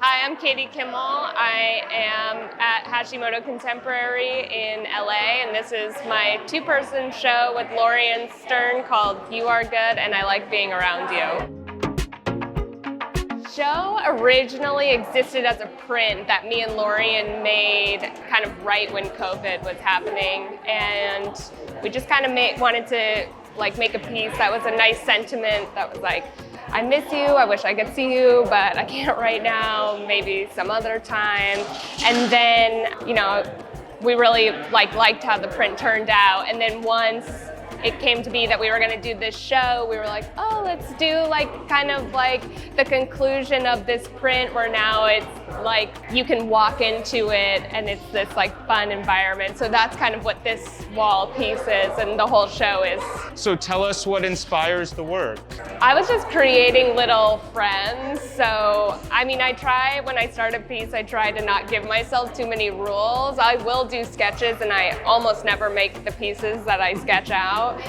Hi, I'm Katie Kimmel. I am at Hashimoto Contemporary in LA, and this is my two-person show with Lorien Stern called You Are Good and I Like Being Around You. Show originally existed as a print that me and Lorien made kind of right when COVID was happening, and we just kind of wanted to make a piece that was a nice sentiment that was like, I miss you, I wish I could see you, but I can't right now, maybe some other time. And then, we really liked how the print turned out. And then once it came to be that we were gonna do this show, we were like, oh, let's do kind of the conclusion of this print where now it's like you can walk into it and it's this fun environment. So that's kind of what this wall piece is and the whole show is. So tell us what inspires the work. I was just creating little friends. So, when I start a piece, I try to not give myself too many rules. I will do sketches and I almost never make the pieces that I sketch out.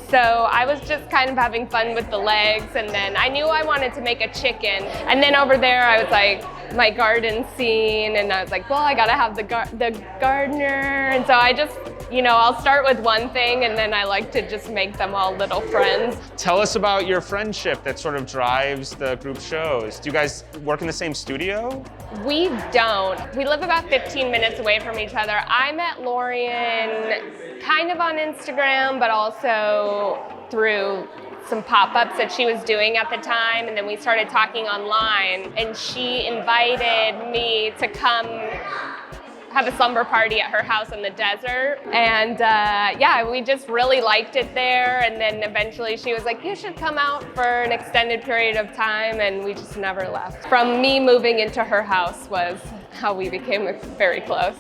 So I was just kind of having fun with the legs, and then I knew I wanted to make a chicken. And then over there I was like, my garden scene, and I was like, well, I gotta have the gardener. And so I just, I'll start with one thing and then I like to just make them all little friends. Tell us about your friendship that sort of drives the group shows. Do you guys work in the same studio? We don't. We live about 15 minutes away from each other. I met Lorien kind of on Instagram, but also through some pop-ups that she was doing at the time, and then we started talking online, and she invited me to come have a slumber party at her house in the desert. And we just really liked it there. And then eventually she was like, you should come out for an extended period of time, and we just never left. From me moving into her house was how we became very close.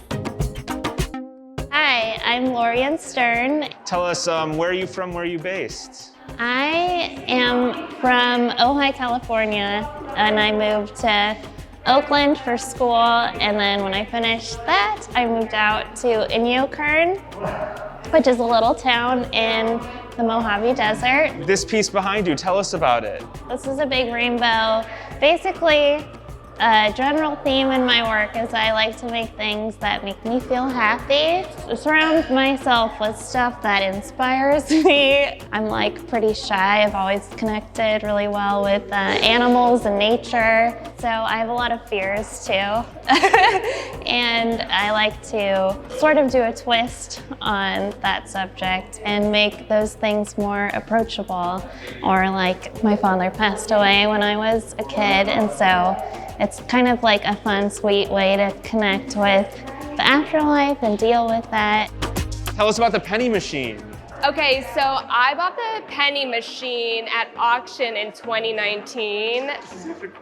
Hi, I'm Lorien Stern. Tell us, where are you from, where are you based? I am from Ojai, California, and I moved to Oakland for school, and then when I finished that, I moved out to Inoykern, which is a little town in the Mojave Desert. This piece behind you, tell us about it. This is a big rainbow. Basically, a general theme in my work is I like to make things that make me feel happy. I surround myself with stuff that inspires me. I'm pretty shy. I've always connected really well with animals and nature. So I have a lot of fears too. And I like to sort of do a twist on that subject and make those things more approachable. Or my father passed away when I was a kid, and so it's kind of a fun, sweet way to connect with the afterlife and deal with that. Tell us about the penny machine. Okay, so I bought the penny machine at auction in 2019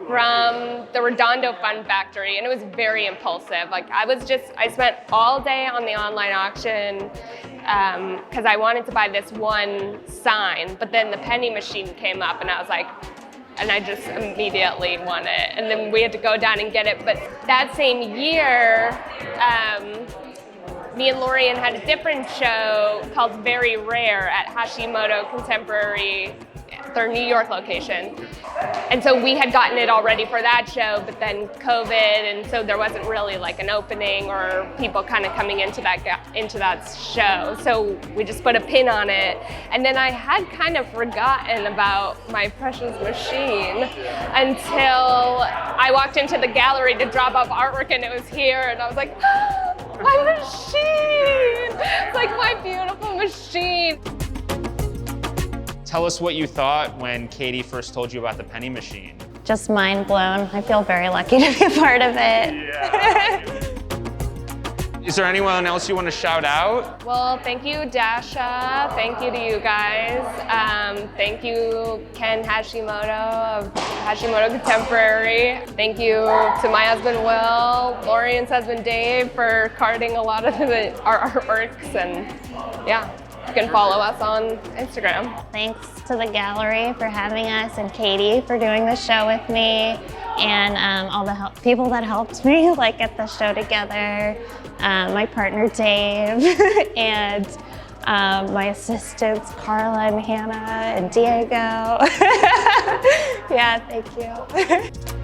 from the Redondo Fun Factory, and it was very impulsive. I spent all day on the online auction because I wanted to buy this one sign, but then the penny machine came up and I was like, and I just immediately won it. And then we had to go down and get it. But that same year, me and Lorien had a different show called Very Rare at Hashimoto Contemporary, their New York location. And so we had gotten it already for that show, but then COVID, and so there wasn't really an opening or people kind of coming into that show. So we just put a pin on it. And then I had kind of forgotten about my precious machine until I walked into the gallery to drop off artwork, and it was here, and I was like, oh, my machine! It's my beautiful machine. Tell us what you thought when Katie first told you about the penny machine. Just mind blown. I feel very lucky to be a part of it. Yeah. Is there anyone else you want to shout out? Well, thank you, Dasha. Thank you to you guys. Thank you, Ken Hashimoto of Hashimoto Contemporary. Thank you to my husband, Will, Lorien's husband, Dave, for carding a lot of our artworks. And yeah, you can follow us on Instagram. Thanks to the gallery for having us, and Katie for doing the show with me, and all the people that helped me get the show together. My partner Dave, and my assistants Carla and Hannah and Diego. Yeah, thank you.